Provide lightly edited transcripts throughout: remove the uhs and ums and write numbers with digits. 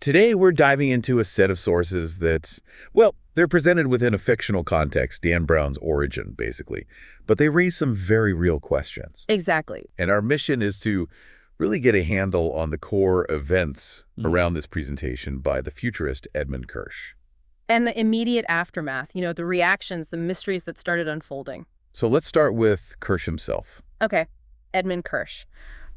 Today, we're diving into a set of sources that, well, they're presented within a fictional context, Dan Brown's origin, basically. But they raise some very real questions. Exactly. And our mission is to really get a handle on the core events around this presentation by the futurist Edmond Kirsch. And the immediate aftermath, the reactions, the mysteries that started unfolding. So let's start with Kirsch himself. Okay, Edmond Kirsch.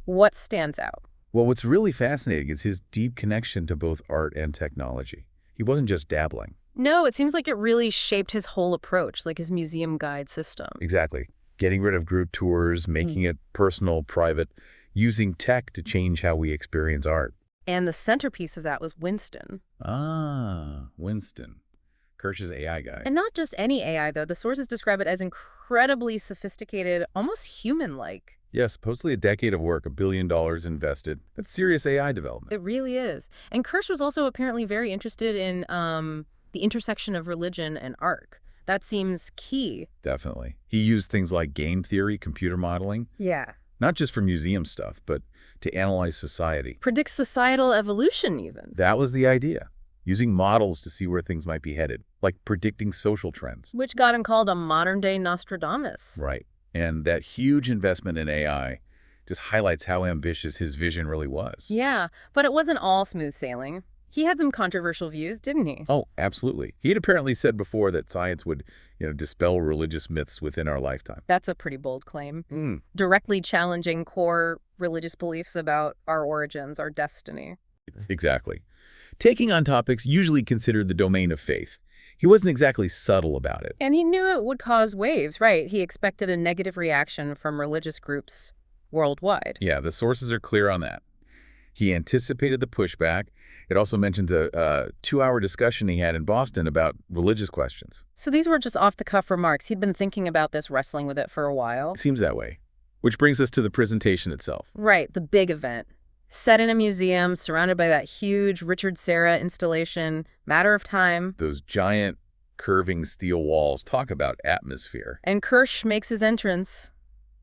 What stands out? Well, what's really fascinating is his deep connection to both art and technology. He wasn't just dabbling. No, it seems like it really shaped his whole approach, like his museum guide system. Exactly. Getting rid of group tours, making it personal, private, using tech to change how we experience art. And the centerpiece of that was Winston. Ah, Winston. Kirsch's AI guy. And not just any AI, though. The sources describe it as incredibly sophisticated, almost human-like. Yeah, supposedly a decade of work, $1 billion invested. That's serious AI development. It really is. And Kirsch was also apparently very interested in the intersection of religion and art. That seems key. Definitely. He used things like game theory, computer modeling. Yeah. Not just for museum stuff, but to analyze society. Predict societal evolution, even. That was the idea. Using models to see where things might be headed, like predicting social trends. Which got him called a modern-day Nostradamus. Right. And that huge investment in AI just highlights how ambitious his vision really was. Yeah, but it wasn't all smooth sailing. He had some controversial views, didn't he? Oh, absolutely. He had apparently said before that science would, dispel religious myths within our lifetime. That's a pretty bold claim. Directly challenging core religious beliefs about our origins, our destiny. Exactly. Taking on topics usually considered the domain of faith. He wasn't exactly subtle about it. And he knew it would cause waves, right? He expected a negative reaction from religious groups worldwide. Yeah, the sources are clear on that. He anticipated the pushback. It also mentions a 2-hour discussion he had in Boston about religious questions. So these were just off-the-cuff remarks. He'd been thinking about this, wrestling with it for a while. Seems that way. Which brings us to the presentation itself. Right, the big event. Set in a museum, surrounded by that huge Richard Serra installation, matter of time. Those giant, curving steel walls talk about atmosphere. And Kirsch makes his entrance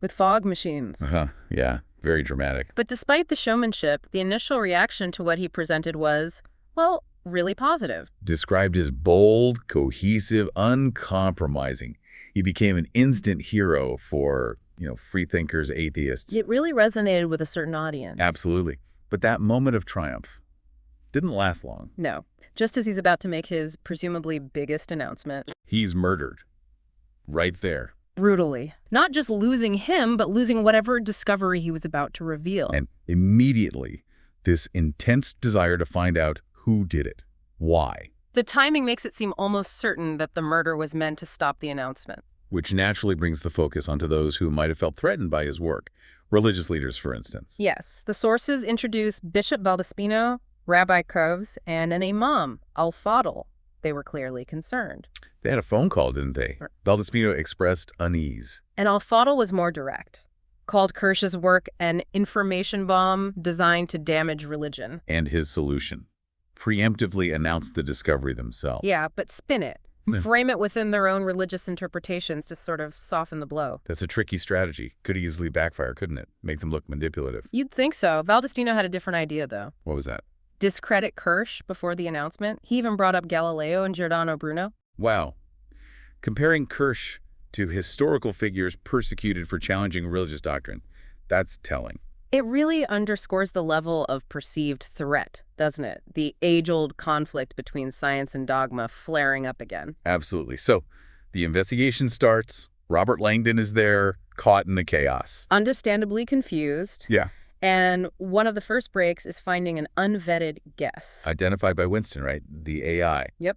with fog machines. Yeah, very dramatic. But despite the showmanship, the initial reaction to what he presented was, well, really positive. Described as bold, cohesive, uncompromising. He became an instant hero for free thinkers, atheists. It really resonated with a certain audience. Absolutely. But that moment of triumph didn't last long. No. Just as he's about to make his presumably biggest announcement. He's murdered. Right there. Brutally. Not just losing him, but losing whatever discovery he was about to reveal. And immediately, this intense desire to find out who did it. Why? The timing makes it seem almost certain that the murder was meant to stop the announcement. Which naturally brings the focus onto those who might have felt threatened by his work. Religious leaders, for instance. Yes. The sources introduce Bishop Valdeспino, Rabbi Krovs, and an imam, Al-Fadl. They were clearly concerned. They had a phone call, didn't they? Valdeспino expressed unease. And Al-Fadl was more direct. Called Kirsch's work an information bomb designed to damage religion. And his solution. Preemptively announced the discovery themselves. Yeah, but spin it. Frame it within their own religious interpretations to sort of soften the blow. That's a tricky strategy. Could easily backfire, couldn't it? Make them look manipulative. You'd think so. Valdeспino had a different idea, though. What was that? Discredit Kirsch before the announcement. He even brought up Galileo and Giordano Bruno. Wow. Comparing Kirsch to historical figures persecuted for challenging religious doctrine, that's telling. It really underscores the level of perceived threat, doesn't it? The age-old conflict between science and dogma flaring up again. Absolutely. So the investigation starts. Robert Langdon is there, caught in the chaos. Understandably confused. Yeah. And one of the first breaks is finding an unvetted guess. Identified by Winston, right? The AI. Yep.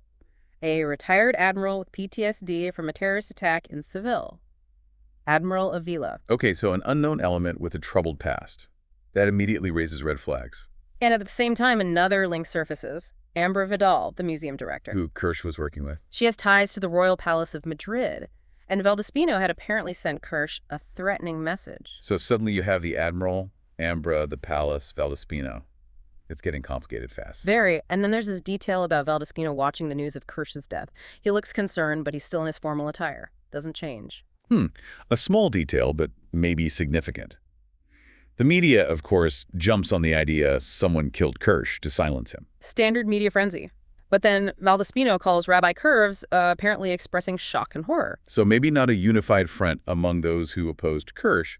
A retired admiral with PTSD from a terrorist attack in Seville. Admiral Avila. Okay, so an unknown element with a troubled past. That immediately raises red flags. And at the same time, another link surfaces. Ambra Vidal, the museum director. Who Kirsch was working with. She has ties to the Royal Palace of Madrid. And Valdeспino had apparently sent Kirsch a threatening message. So suddenly you have the Admiral, Ambra, the Palace, Valdeспino. It's getting complicated fast. Very. And then there's this detail about Valdeспino watching the news of Kirsch's death. He looks concerned, but he's still in his formal attire. Doesn't change. A small detail, but maybe significant. The media, of course, jumps on the idea someone killed Kirsch to silence him. Standard media frenzy. But then Valdespino calls Rabbi Curves, apparently expressing shock and horror. So maybe not a unified front among those who opposed Kirsch.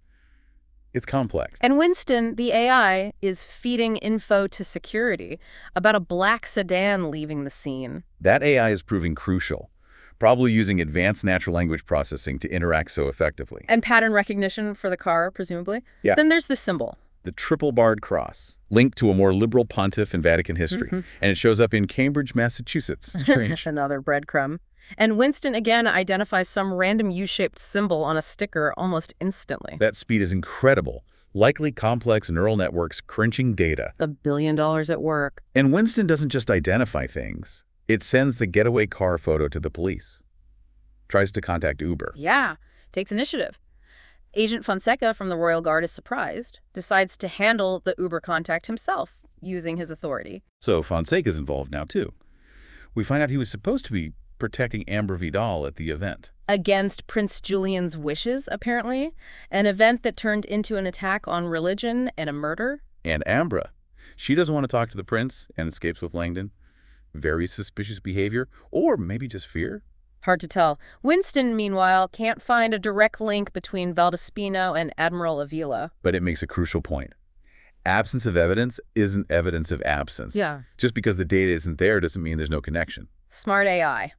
It's complex. And Winston, the AI, is feeding info to security about a black sedan leaving the scene. That AI is proving crucial, probably using advanced natural language processing to interact so effectively. And pattern recognition for the car, presumably. Yeah. Then there's the symbol. The triple-barred cross, linked to a more liberal pontiff in Vatican history. And it shows up in Cambridge, Massachusetts. Strange. Another breadcrumb. And Winston again identifies some random U-shaped symbol on a sticker almost instantly. That speed is incredible. Likely complex neural networks crunching data. $1 billion at work. And Winston doesn't just identify things. It sends the getaway car photo to the police. Tries to contact Uber. Yeah, takes initiative. Agent Fonseca from the Royal Guard is surprised, decides to handle the Uber contact himself, using his authority. So Fonseca's involved now, too. We find out he was supposed to be protecting Ambra Vidal at the event. Against Prince Julian's wishes, apparently. An event that turned into an attack on religion and a murder. And Ambra. She doesn't want to talk to the prince and escapes with Langdon. Very suspicious behavior, or maybe just fear. Hard to tell. Winston, meanwhile, can't find a direct link between Valdespino and Admiral Avila. But it makes a crucial point. Absence of evidence isn't evidence of absence. Yeah. Just because the data isn't there doesn't mean there's no connection. Smart AI.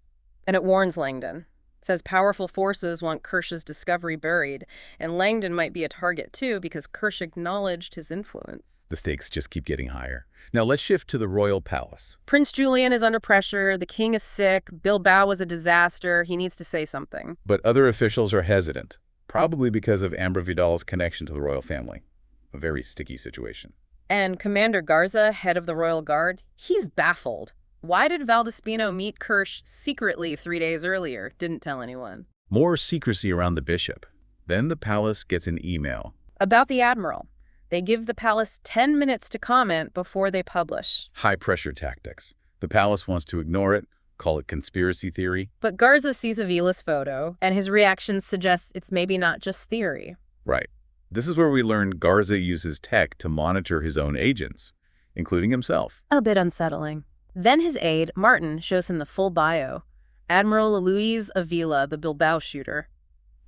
And it warns Langdon. Says powerful forces want Kirsch's discovery buried, and Langdon might be a target too because Kirsch acknowledged his influence. The stakes just keep getting higher. Now let's shift to the royal palace. Prince Julian is under pressure, the king is sick, Bilbao was a disaster, he needs to say something. But other officials are hesitant, probably because of Ambra Vidal's connection to the royal family. A very sticky situation. And Commander Garza, head of the Royal Guard, he's baffled. Why did Valdespino meet Kirsch secretly 3 days earlier? Didn't tell anyone. More secrecy around the bishop. Then the palace gets an email. About the admiral. They give the palace 10 minutes to comment before they publish. High-pressure tactics. The palace wants to ignore it, call it conspiracy theory. But Garza sees Avila's photo, and his reaction suggests it's maybe not just theory. Right. This is where we learn Garza uses tech to monitor his own agents, including himself. A bit unsettling. Then his aide, Martin, shows him the full bio. Admiral Luis Avila, the Bilbao shooter.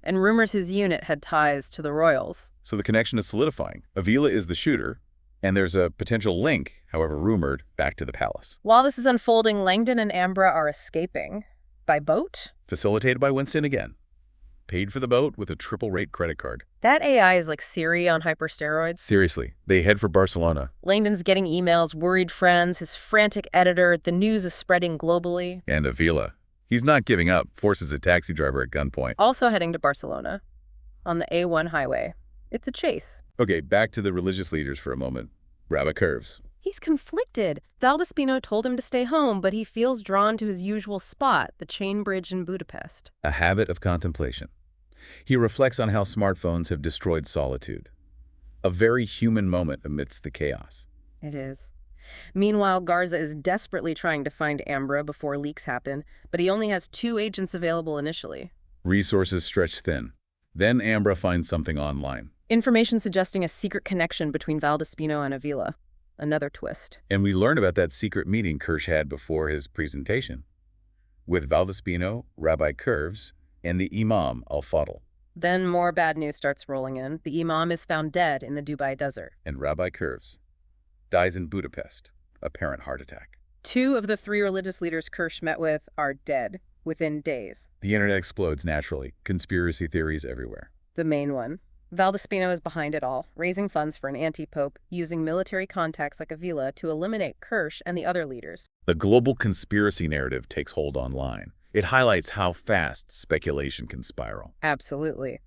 And rumors his unit had ties to the royals. So the connection is solidifying. Avila is the shooter, and there's a potential link, however rumored, back to the palace. While this is unfolding, Langdon and Ambra are escaping. By boat? Facilitated by Winston again. Paid for the boat with a triple-rate credit card. That AI is like Siri on hypersteroids. Seriously, they head for Barcelona. Langdon's getting emails, worried friends, his frantic editor, the news is spreading globally. And Avila. He's not giving up, forces a taxi driver at gunpoint. Also heading to Barcelona, on the A1 highway. It's a chase. Okay, back to the religious leaders for a moment. Rabbi Curves. He's conflicted. Valdespino told him to stay home, but he feels drawn to his usual spot, the chain bridge in Budapest. A habit of contemplation. He reflects on how smartphones have destroyed solitude. A very human moment amidst the chaos. It is. Meanwhile, Garza is desperately trying to find Ambra before leaks happen, but he only has 2 agents available initially. Resources stretch thin. Then Ambra finds something online. Information suggesting a secret connection between Valdespino and Avila. Another twist. And we learn about that secret meeting Kirsch had before his presentation. With Valdespino, Rabbi Curves, and the Imam al-Fadl. Then more bad news starts rolling in. The Imam is found dead in the Dubai desert. And Rabbi Curves dies in Budapest, apparent heart attack. 2 of the 3 religious leaders Kirsch met with are dead within days. The internet explodes naturally. Conspiracy theories everywhere. The main one. Valdespino is behind it all, raising funds for an anti-pope, using military contacts like Avila to eliminate Kirsch and the other leaders. The global conspiracy narrative takes hold online. It highlights how fast speculation can spiral. Absolutely.